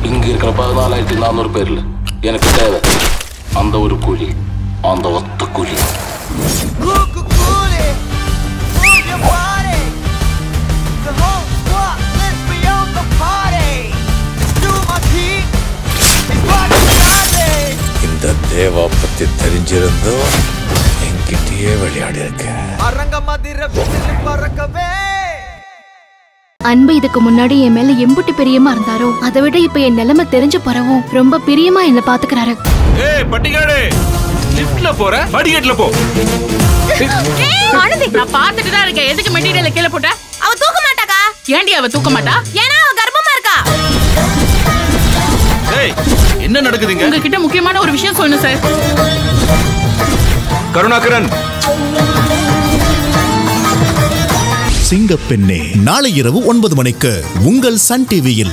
இங்க இருக்கிற 14,400 பேர்ல எனக்கு தேவை அந்த ஒரு கூலி, அந்த ஒத்த கூலி. இந்த தேவா பத்தி தெரிஞ்சிருந்தோ என்கிட்டயே விளையாடி இருக்க. அன்பு இதுக்கு முன்னாடி என் மேல எம்புட்டி பிரியமா இருந்தாரோ அதை விட இப்ப என் நிலைமை தெரிஞ்ச பிறவும் ரொம்ப பிரியமா என்ன பாத்துக்கிறாரு. ஏய் பட்டிகாடு, லிஃப்ட்ல போற, படிக்கட்டுல போ. ஆனந்தி, நான் பாத்துட்டு தான் இருக்கேன். எதுக்கு மெட்டீரியல் கீழ போட்ட? அவ தூக்க மாட்டாக்கா. ஏன்டி அவ தூக்க மாட்டா? ஏன்னா அவ கர்ப்பமா இருக்கா. ஏய், என்ன நடக்குதுங்க? உங்ககிட்ட முக்கியமான ஒரு விஷயம் சொல்லணும் சார். கருணாகரன். சிங்கப்பெண்ணே நாளை இரவு 9 மணிக்கு உங்கள் சன் டிவியில்.